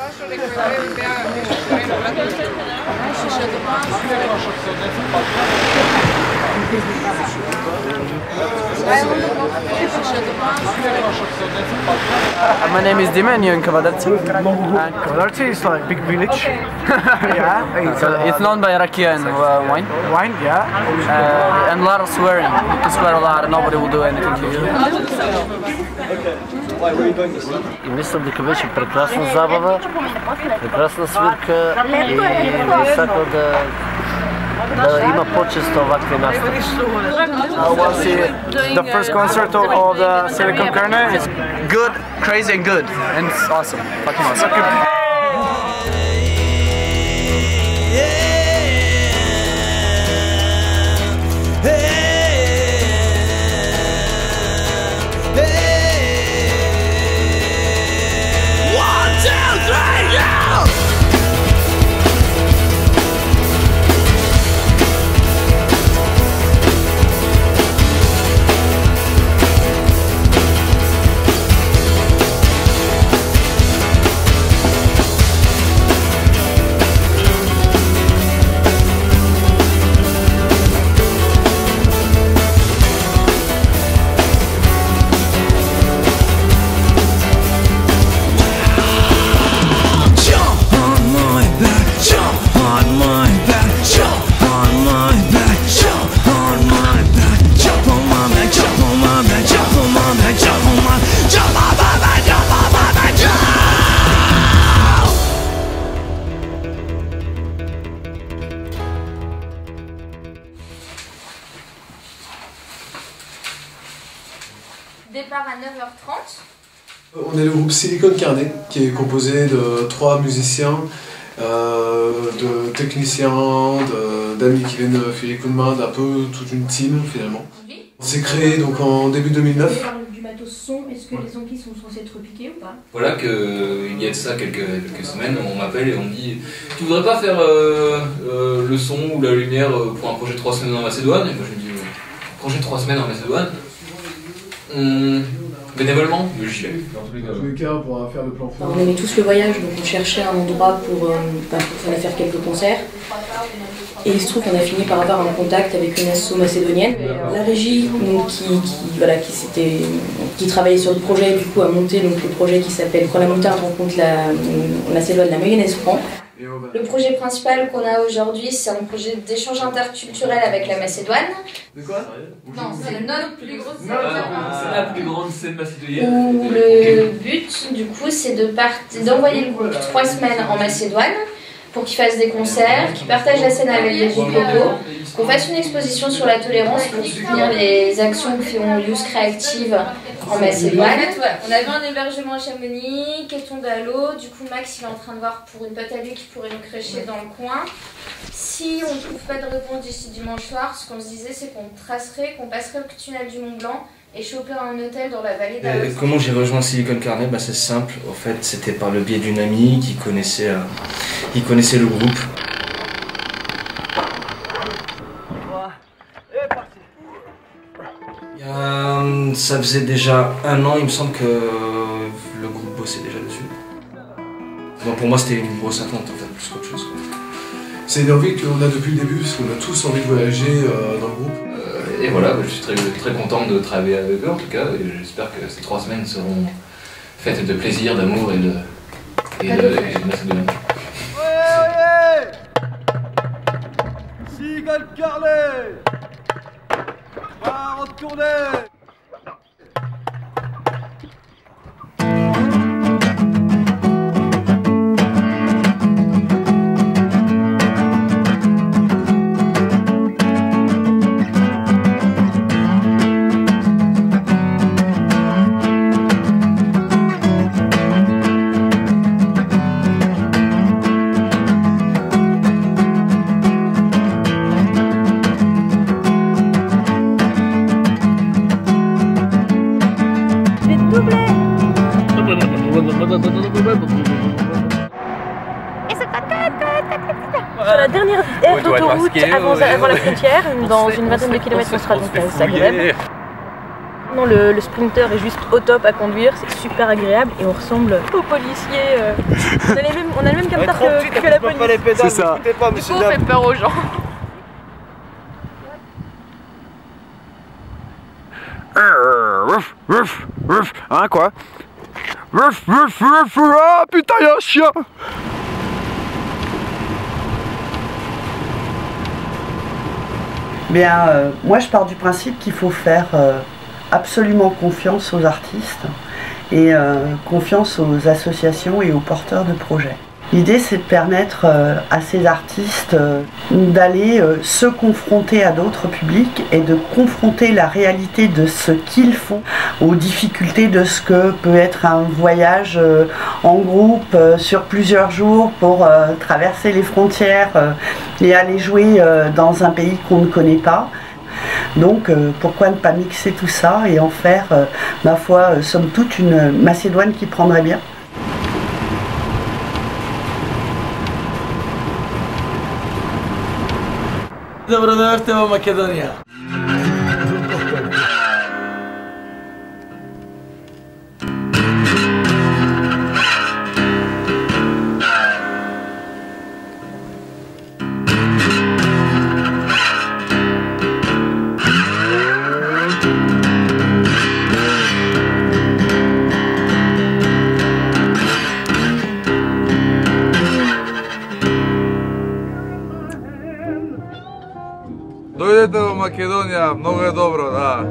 My name is Dima and you're in Kavadarci. Kavadarci is like a big village. Yeah. It's known by rakia and wine. Wine, yeah. And a lot of swearing. You can swear a lot and nobody will do anything to you. И мислам дека беше прекрасна забава, прекрасна свирка и би сакал да има по-често овакви настапи. The first concert of the Silicon Carne is good, crazy and good. And it's awesome. Fucking awesome. Départ à 9h30. On est le groupe Silicon Carne qui est composé de 3 musiciens, de techniciens, d'amis qui viennent filer coup de main, d'un peu toute une team finalement. On s'est créé donc en début 2009. On parle du matos son, est-ce que les amplis sont censés être piqués ou pas? Voilà qu'il y a de ça quelques semaines, on m'appelle et on me dit « Tu voudrais pas faire le son ou la lumière pour un projet de 3 semaines en Macédoine ?» Et moi je me dis « Projet de 3 semaines en Macédoine bénévolement, j'y vais. Dans tous les cas, on pourra faire le plan fond. On aimait tous le voyage, donc on cherchait un endroit pour faire quelques concerts. Et il se trouve qu'on a fini par avoir un contact avec une asso macédonienne. La régie donc, qui travaillait sur le projet, du coup a monté donc, le projet qui s'appelle « Quand la montagne rencontre la Macédoine, la mayonnaise prend ». Le projet principal qu'on a aujourd'hui, c'est un projet d'échange interculturel avec la Macédoine. De quoi? Non, c'est notre plus grosse scène. C'est la plus grande scène macédonienne. Où le but, du coup, c'est d'envoyer le groupe 3 semaines en Macédoine pour qu'ils fassent des concerts, qu'ils partagent la scène avec les groupes locaux, qu'on fasse une exposition sur la tolérance pour soutenir les actions que font Youth Creative en Macédoine. En fait, ouais, on avait un hébergement à Chamonix, qui est tombé à l'eau. Du coup, Max il est en train de voir pour une pote à lui qui pourrait nous crècher dans le coin. Si on ne trouve pas de réponse d'ici dimanche soir, ce qu'on se disait, c'est qu'on passerait au tunnel du Mont Blanc et choper un hôtel dans la vallée d'Aoste. Comment j'ai rejoint Silicon Carne? C'est simple, en fait c'était par le biais d'une amie qui connaissait le groupe. Ça faisait déjà 1 an, il me semble que le groupe bossait déjà dessus. Bon, pour moi c'était une grosse attente en fait, plus qu'autre chose. C'est une envie qu'on a depuis le début, parce qu'on a tous envie de voyager dans le groupe. Et voilà, je suis très content de travailler avec eux en tout cas, et j'espère que ces 3 semaines seront faites de plaisir, d'amour et de Macédoine. Silicon Carne va retourner. Sur la dernière aire d'autoroute avant la frontière, dans une vingtaine de kilomètres, on sera donc à Zagreb. Maintenant le sprinter est juste au top à conduire, c'est super agréable et on ressemble aux policiers. On a le même capteur que la police. C'est ça. Du coup on fait peur aux gens. Hein quoi? Ah putain, y'a un chien! Bien, moi je pars du principe qu'il faut faire absolument confiance aux artistes et confiance aux associations et aux porteurs de projets. L'idée c'est de permettre à ces artistes d'aller se confronter à d'autres publics et de confronter la réalité de ce qu'ils font aux difficultés de ce que peut être un voyage en groupe sur plusieurs jours pour traverser les frontières et aller jouer dans un pays qu'on ne connaît pas. Donc pourquoi ne pas mixer tout ça et en faire, ma foi, somme toute une Macédoine qui prendrait bien. Dobrodošli u Makedonija. Dojdete u Makedonija, mnogo je dobro, da.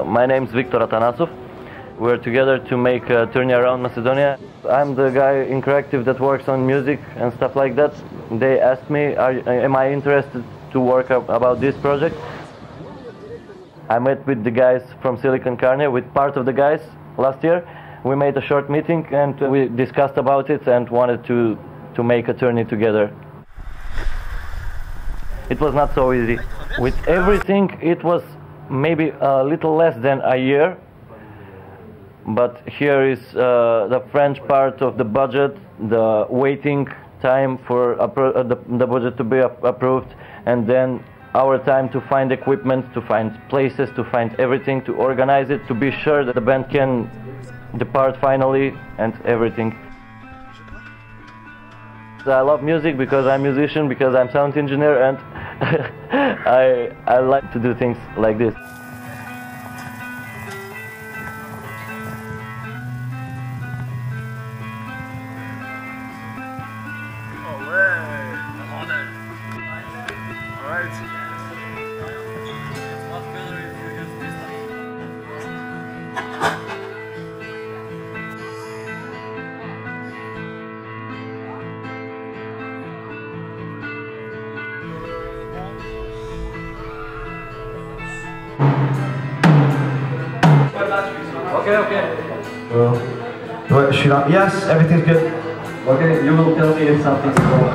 My name is Viktor Atanasov. We're together to make a tourney around Macedonia. I'm the guy in Creative that works on music and stuff like that. They asked me, am I interested to work about this project? I met with the guys from Silicon Carne, with part of the guys last year. We made a short meeting and we discussed about it and wanted to make a tourney together. It was not so easy. With everything, it was maybe a little less than a year, but here is the French part of the budget, the waiting time for the budget to be approved, and then our time to find equipment, to find places, to find everything, to organize it, to be sure that the band can depart finally and everything. I love music because I'm a musician, because I'm sound engineer, and I like to do things like this. Okay. Ouais, je suis là. Yes, everything's good. Okay, you will tell me if something's wrong.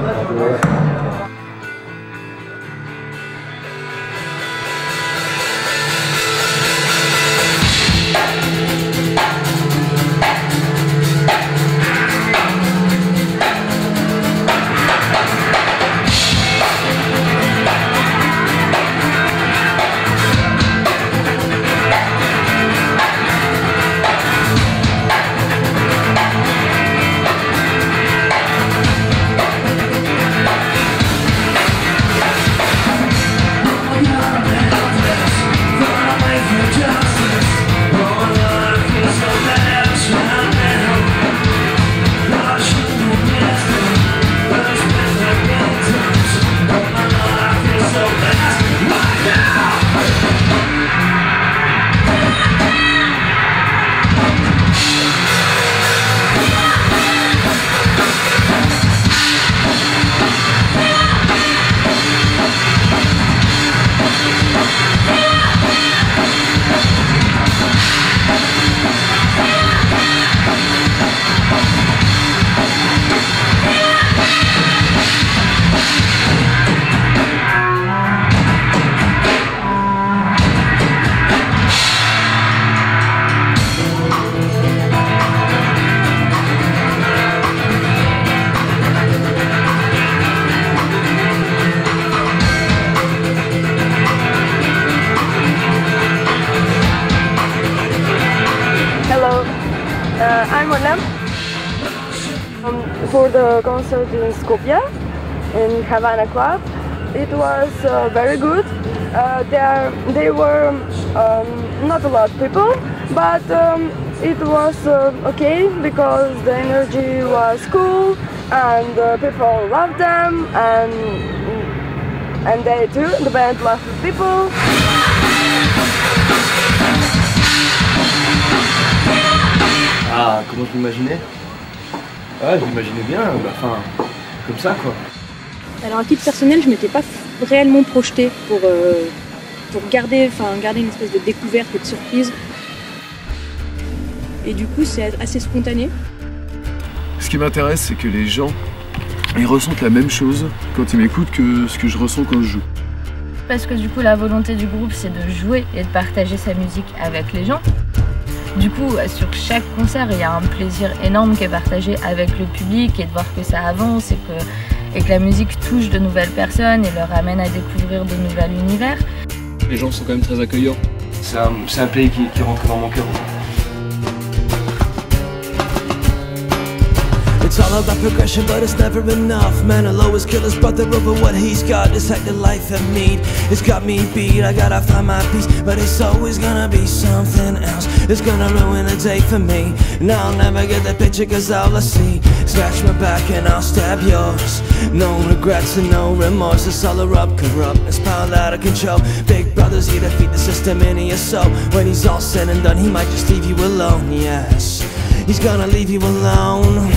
I'm Olam. For the concert in Skopje, in Havana Club, it was very good. They were not a lot of people, but it was okay because the energy was cool and people loved them, and they too, the band loved the people. Ah, comment je l'imaginais? Ouais, je l'imaginais bien, enfin, comme ça quoi. Alors à titre personnel, je m'étais pas réellement projetée pour garder une espèce de découverte et de surprise. Et du coup, c'est assez spontané. Ce qui m'intéresse, c'est que les gens, ils ressentent la même chose quand ils m'écoutent que ce que je ressens quand je joue. Parce que du coup, la volonté du groupe, c'est de jouer et de partager sa musique avec les gens. Du coup, sur chaque concert, il y a un plaisir énorme qui est partagé avec le public et de voir que ça avance et que la musique touche de nouvelles personnes et leur amène à découvrir de nouveaux univers. Les gens sont quand même très accueillants. C'est un pays qui rentre dans mon cœur. It's all about progression, but it's never enough. Man, I'll always kill his brother over what he's got. This hectic life at meat, it's got me beat. I gotta find my peace, but it's always gonna be something else. It's gonna ruin the day for me, and I'll never get the picture, cause all I see. Scratch my back and I'll stab yours. No regrets and no remorse. It's all corrupt, it's piled out of control. Big brother's here to feed the system into your soul. When he's all said and done, he might just leave you alone. Yes, he's gonna leave you alone.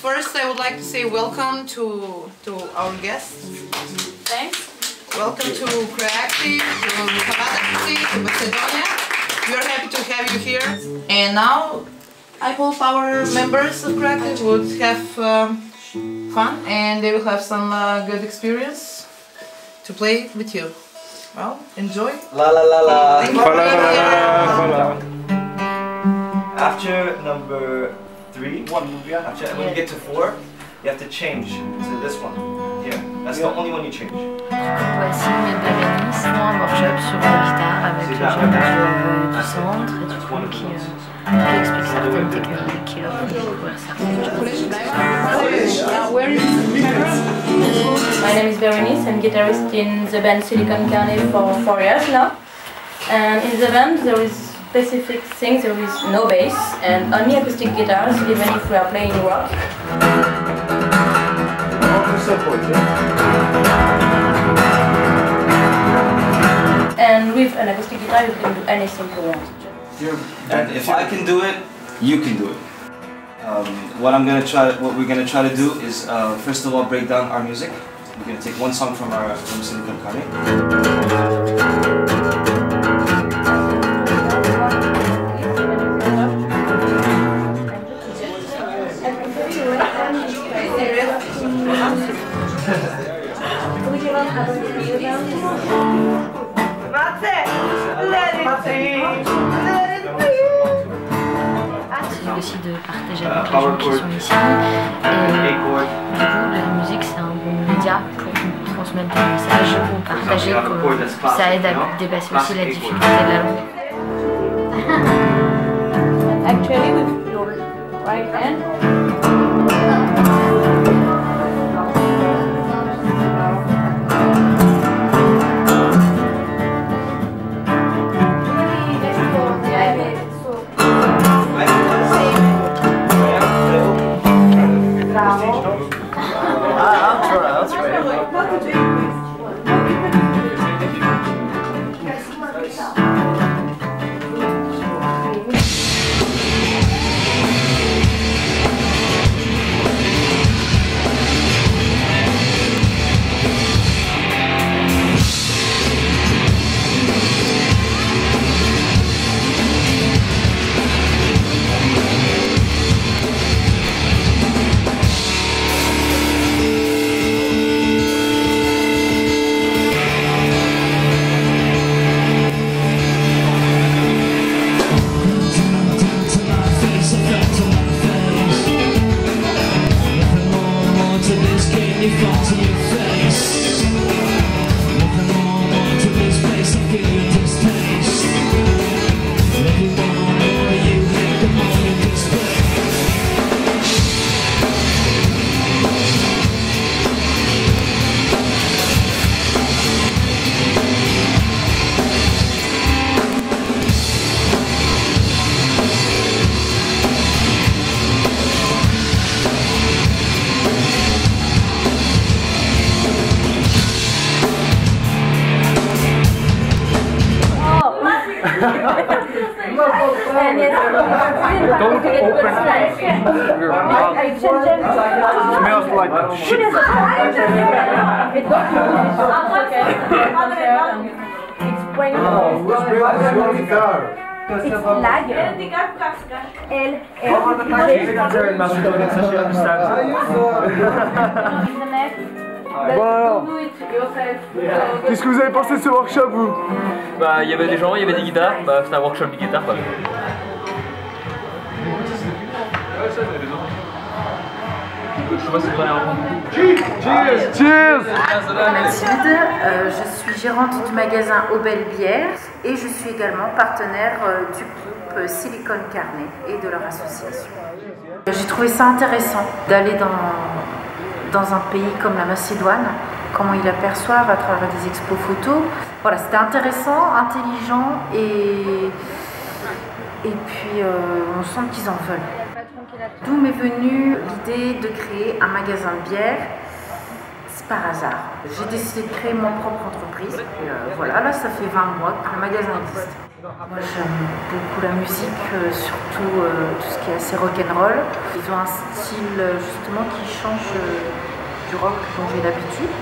First, I would like to say welcome to our guests. Thanks. Welcome to Creactive, to Havana, to Macedonia. We are happy to have you here. And now, I hope our members of Creactive would have fun and they will have some good experience to play with you. Well, enjoy. La la la la. Thank you for being here. After number 3, after when you get to 4, you have to change to this one. Here, that's the only one you change. Voici Bérénice pour un workshop sur la guitare avec les jeunes du centre et du coup qui explique certaines techniques, qui leur font découvrir certaines choses. My name is Bérénice, I'm guitarist in the band Silicon Carne for 4 years now. And in the band there is specific things, there is no bass and only acoustic guitars, even if we are playing rock. And with an acoustic guitar you can do anything you want. And if I can do it, you can do it. What we're gonna try to do is first of all break down our music. We're gonna take one song from Silicon Carne. Aussi de partager avec les gens qui sont ici. Et du coup, la musique c'est un bon média pour transmettre des messages, pour partager, que ça aide à dépasser aussi la difficulté de la langue. Actually, with your right hand. Don't open your mouth. It smells like shit. It's lager. Bon, qu'est-ce que vous avez pensé de ce workshop, vous? Bah, il y avait des gens, il y avait des guitares, bah, c'était un workshop de guitare, quoi. Cheers! Mathilde, je suis gérante du magasin Aubel Bière et je suis également partenaire du groupe Silicon Carnet et de leur association. J'ai trouvé ça intéressant d'aller dans un pays comme la Macédoine, comment ils l'aperçoivent à travers des expos photos. Voilà, c'était intéressant, intelligent et puis on sent qu'ils en veulent. D'où m'est venue l'idée de créer un magasin de bière. C'est par hasard. J'ai décidé de créer mon propre entreprise. Et voilà, là ça fait 20 mois que le magasin existe. Moi j'aime beaucoup la musique, surtout tout ce qui est assez rock'n'roll. Ils ont un style justement qui change du rock dont j'ai l'habitude.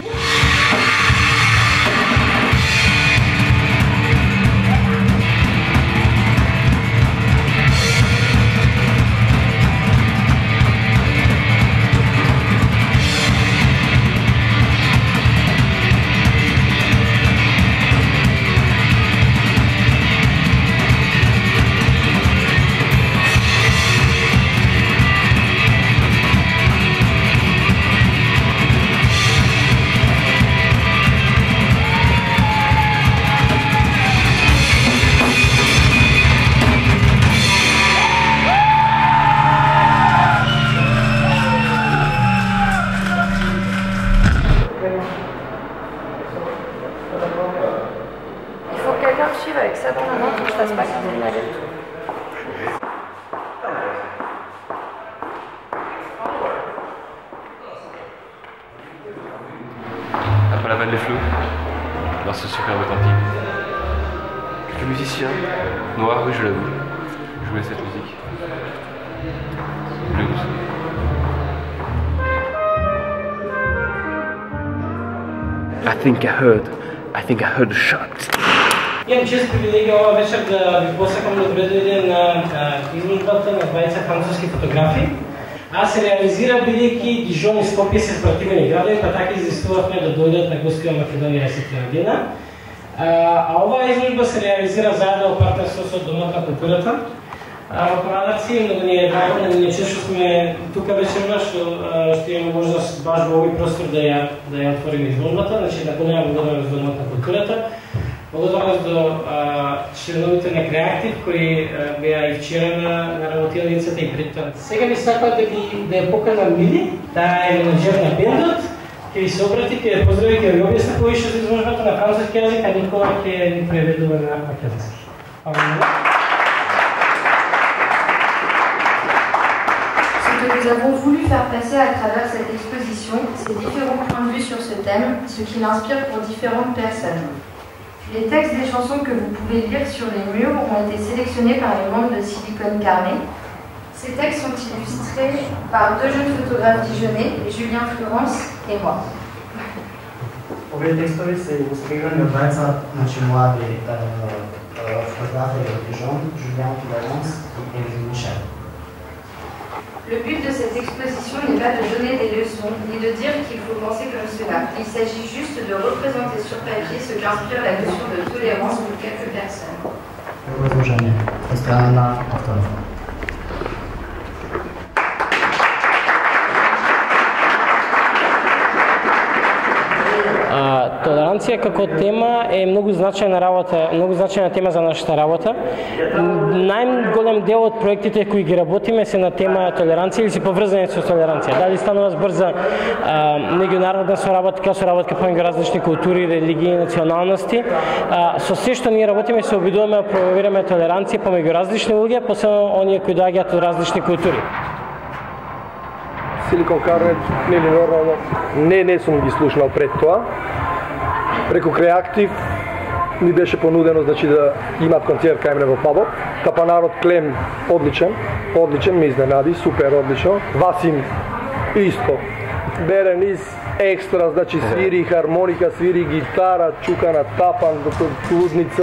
Avec ça dans la main pour que je fasse pas comme une allée. Après la vanne des flots, dans ce superbe cantique. Quelques musiciens, noirs, oui je l'avoue, jouaient cette musique. Blues. I think I heard a shot. Имам чест привилегия ова вечер да ви посакам да дојдете на изложбата на 20 француски фотографии. Аз се реализира бидејќи Дижон и Скопје се спротивени градови, па така изискувавме да дојдат на гости во Македонија сетна година. А оваа изложба се реализира заедно во партнерство со Домот на културата. Во Прадаци многу ни е драго, многу ни е чест што сме тука вечерна, што имаме можност баш во овој простор да ја отвориме изложбата, значи да голема благодарност до Домот на културата. Благодарност до членовите на Креатив кои беа и вчера на работилницата и пред тоа. Сега ми сакам да ја поканам Мили, таа е менеджер на бендот, ќе ви се обрати, ќе ја поздрави, ќе ви објасни повише за изложбата на француски јазик, а Никола ќе ни преведува на македонски. Ce que nous avons voulu faire passer à travers cette exposition, c'est différents points de vue sur ce thème, ce qui l'inspire pour différentes personnes. Les textes des chansons que vous pouvez lire sur les murs ont été sélectionnés par les membres de Silicon Carnet. Ces textes sont illustrés par deux jeunes photographes dijonnais, Julien Florence et moi. Овие текстови се инспирирани од двајца млади фотографи од Дижон, Julien Florence et Émile Michel. Le but de cette exposition n'est pas de donner des leçons, ni de dire qu'il faut penser comme cela. Il s'agit juste de représenter sur papier ce qu'inspire la notion de tolérance pour quelques personnes. Изложение од страна на авторот. Толеранција како тема е многу значајна тема за нашата работа. Најголем дел од проектите кои ги работиме се на тема толеранција или се поврзани со толеранција. Дали станува збор за меѓународна соработка помеѓу различни култури, религии, националности. Со се што ние работиме се обидуваме да промовираме толеранција помеѓу различни луѓе, посебно оние кои доаѓаат од различни култури. Silicon Carnet, нели нормално, не сум ги слушнал пред тоа. Преку Креатив mi беше ponudeno znači da ima koncert kaj nego Pablo. Kapanarod Klem odličan me iznenadi, super odlično. Vasim isto. Beren iz ekstra, znači sviri harmonika, sviri gitara, čukana tapan, tudnica.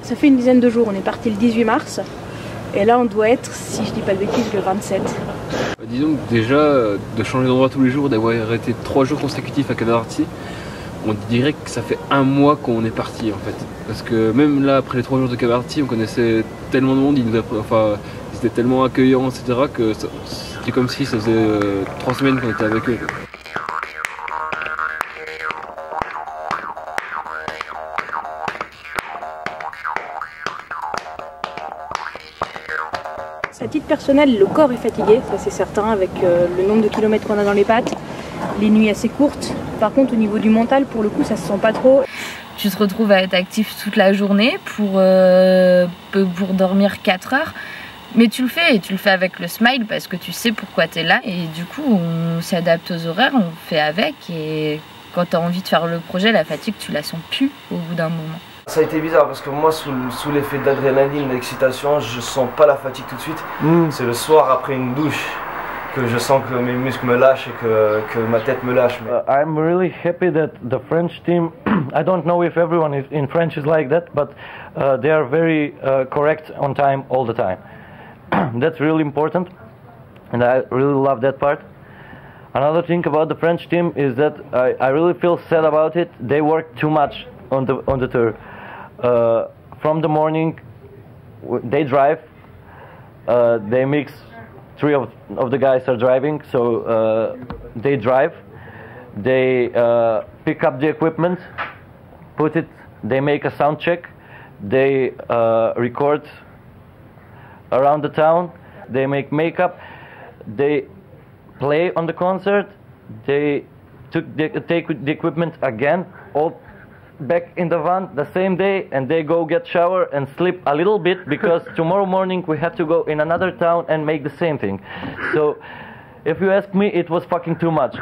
Ça fait une dizaine de jours, on est parti le 18 mars et là on doit être, si je dis pas de bêtises, le 27. Disons que déjà, de changer d'endroit tous les jours, d'avoir été 3 jours consécutifs à Kavadartsi, on dirait que ça fait un mois qu'on est parti en fait. Parce que même là, après les 3 jours de Kavadartsi, on connaissait tellement de monde, ils étaient tellement accueillants, etc. que c'était comme si ça faisait 3 semaines qu'on était avec eux. À titre personnel, le corps est fatigué, ça c'est certain, avec le nombre de kilomètres qu'on a dans les pattes, les nuits assez courtes. Par contre, au niveau du mental, pour le coup, ça se sent pas trop. Tu te retrouves à être actif toute la journée pour dormir 4 heures. Mais tu le fais, et tu le fais avec le smile parce que tu sais pourquoi tu es là. Et du coup, on s'adapte aux horaires, on fait avec. Et quand tu as envie de faire le projet, la fatigue, tu la sens plus au bout d'un moment. Ça a été bizarre parce que moi, sous l'effet d'adrénaline, d'excitation, je sens pas la fatigue tout de suite. C'est le soir après une douche que je sens que mes muscles me lâchent et que ma tête me lâche. I'm really happy that the French team, I don't know if everyone in French is like that, but they are very correct on time all the time. That's really important and I really love that part. Another thing about the French team is that I really feel sad about it. They work too much on the tour. From the morning, they drive. They mix. 3 of the guys are driving, so they drive. They pick up the equipment, put it. They make a sound check. They record around the town. They make makeup. They play on the concert. They take the equipment again. All back in the van the same day, and they go get shower and sleep a little bit because tomorrow morning we have to go in another town and make the same thing. So if you ask me, it was fucking too much.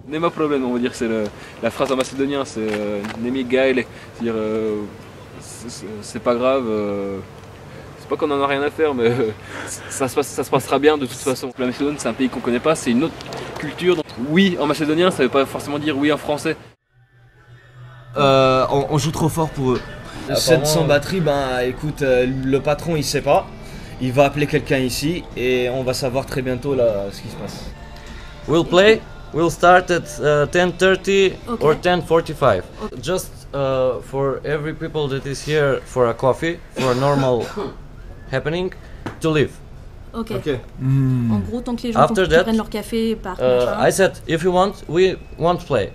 Nema problème, on va dire, c'est la phrase en macédonien, c'est Nemi Gaele, c'est-à-dire c'est pas grave, c'est pas qu'on en a rien à faire, mais ça se passera bien de toute façon. La Macédoine, c'est un pays qu'on connaît pas, c'est une autre culture. Donc, oui en macédonien, ça veut pas forcément dire oui en français. On joue trop fort pour eux. Cette sans batterie, ben écoute, le patron il sait pas, il va appeler quelqu'un ici et on va savoir très bientôt là ce qui se passe. We'll play. We'll start at 10:30 or 10:45. Okay. Just for every people that is here for a coffee, for a normal happening, to leave. Ok. Okay. En gros, tant que les gens prennent leur café, partent. I said, if you want, we won't play.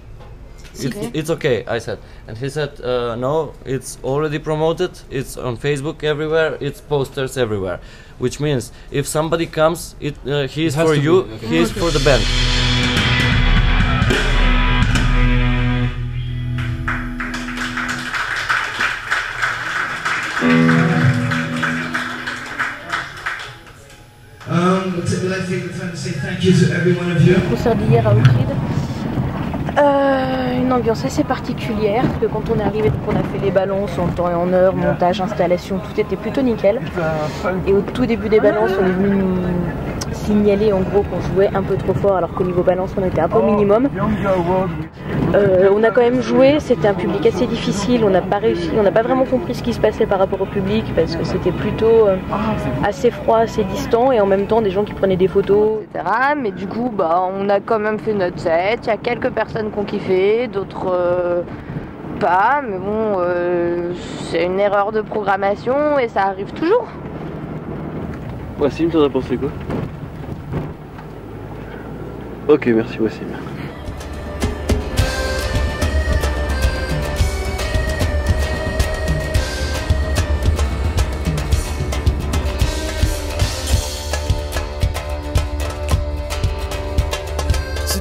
Okay. It's okay, I said. And he said, no, it's already promoted, it's on Facebook everywhere, it's posters everywhere. Which means, if somebody comes, he is for you, okay. he is for the band. Le concert d'hier à Ohrid. Une ambiance assez particulière, parce que quand on est arrivé, on a fait les balances en temps et en heure, montage, installation, tout était plutôt nickel. Et au tout début des balances, on est venu nous signaler en gros qu'on jouait un peu trop fort, alors qu'au niveau balance, on était un peu au minimum. On a quand même joué, c'était un public assez difficile, on n'a pas réussi, on n'a pas vraiment compris ce qui se passait par rapport au public, parce que c'était plutôt assez froid, assez distant, et en même temps des gens qui prenaient des photos, etc. Mais du coup, on a quand même fait notre set, il y a quelques personnes qui ont kiffé, d'autres pas, mais bon, c'est une erreur de programmation et ça arrive toujours. Wassim, t'en as pensé quoi? Ok, merci Wassim.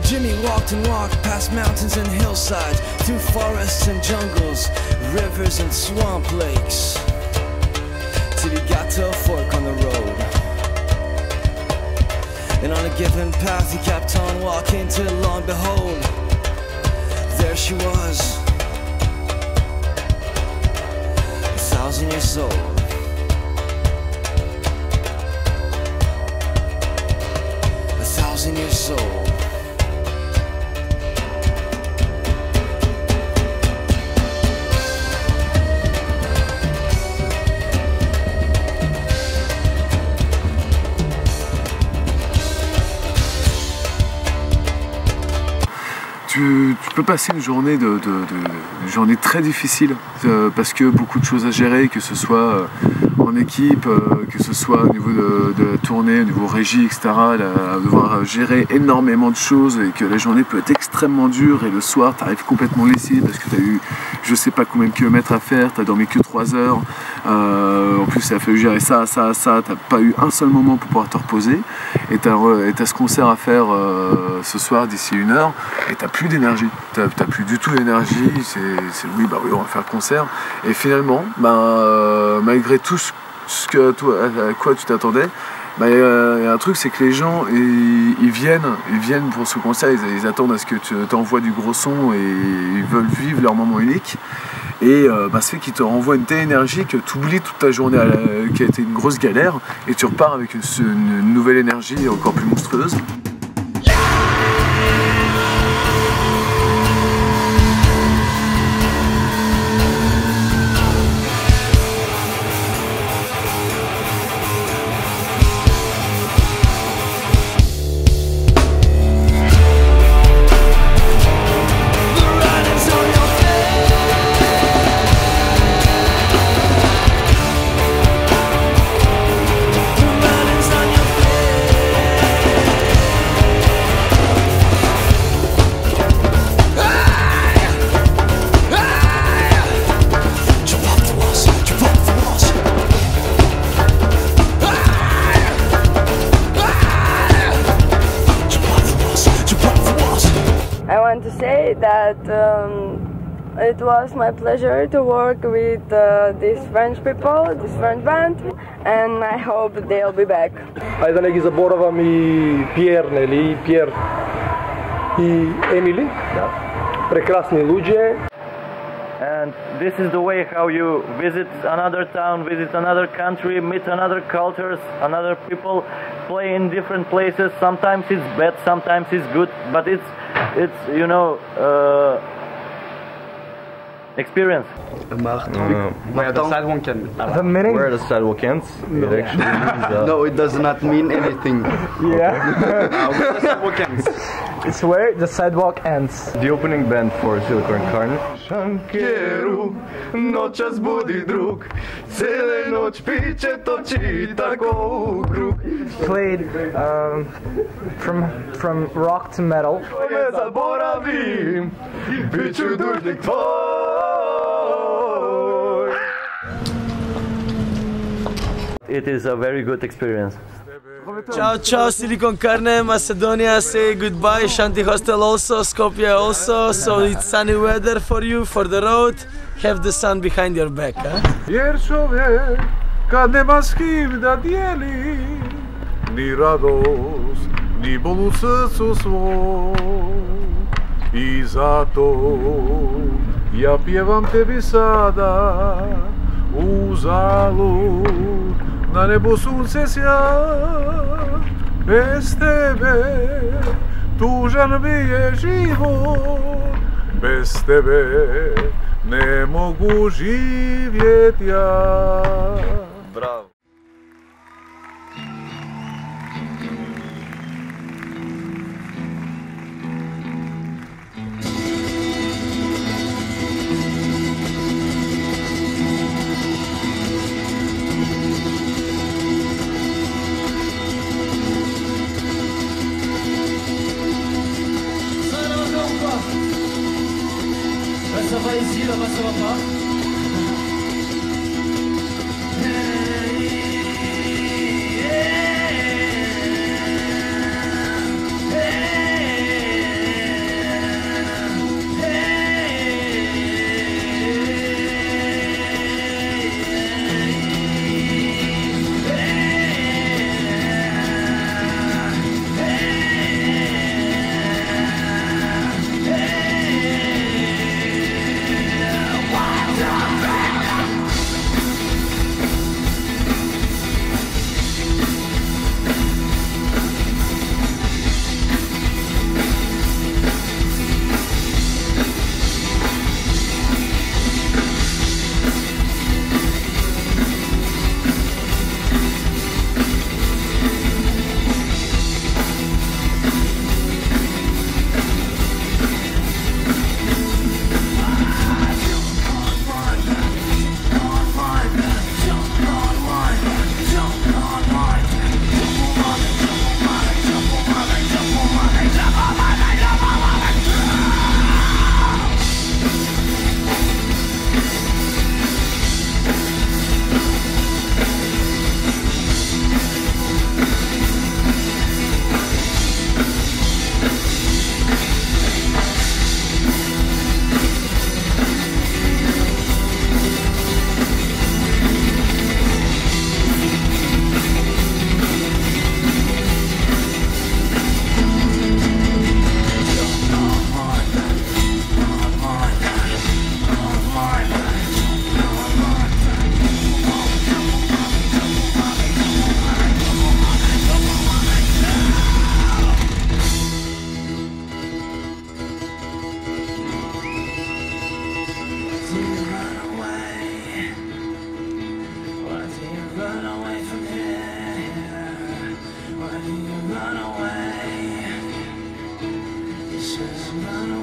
Jimmy walked and walked past mountains and hillsides, through forests and jungles, rivers and swamp lakes, till he got to a fork on the road. And on a given path he kept on walking, till lo and behold, there she was, 1,000 years old. Years old. Tu peux passer une journée, une journée très difficile parce que beaucoup de choses à gérer, que ce soit en équipe, que ce soit au niveau de la tournée, au niveau régie, etc. Devoir gérer énormément de choses et que la journée peut être extrêmement dure et le soir tu arrives complètement lessivé parce que tu as eu je sais pas combien de kilomètres à faire, tu as dormi que 3 heures, en plus il a fallu gérer ça, tu n'as pas eu un seul moment pour pouvoir te reposer et tu as ce concert à faire ce soir d'ici 1 heure et tu n'as plus d'énergie, tu n'as plus du tout d'énergie, c'est oui on va faire le concert et finalement malgré tout ce à quoi tu t'attendais, il y a un truc, c'est que les gens ils viennent pour ce concert, ils attendent à ce que tu t'envoies du gros son et ils veulent vivre leur moment unique et ça fait qu'ils te renvoient une telle énergie que tu oublies toute ta journée qui a été une grosse galère et tu repars avec une nouvelle énergie encore plus monstrueuse. To say that it was my pleasure to work with these French people, this French band, and I hope they'll be back. A da neki zaboravam i Pierre i Emily, prekrasni ludzie. And this is the way how you visit another town, visit another country, meet another cultures, another people, play in different places. Sometimes it's bad, sometimes it's good, but it's experience. Where the sidewalk ends. The meaning? Where the sidewalk ends. No. It actually means, no, it does not mean anything. Yeah. Where the sidewalk ends. It's where the sidewalk ends. The opening band for Silicon Carne. Šankeru, noćas budi drug, cele noć piće toči tako u krug. Played from rock to metal. Ne zaboravim, bit ću dužnik tvoj. It is a very good experience. Ciao, ciao, Silicon Carne, Macedonia, say goodbye, Shanti Hostel also, Skopje also, so it's sunny weather for you, for the road, have the sun behind your back, huh? Jer čovjek, kad nema s kim da dijeli, ni radost, ni bol u srcu svom. I zato ja pjevam tebi sada, uzalud, na nebu sunce sja, bez tebe tužan mi je život, bez tebe ne mogu živjet ja. Bravo. Ça va ici, là-bas ça va pas. Run away. It says run away.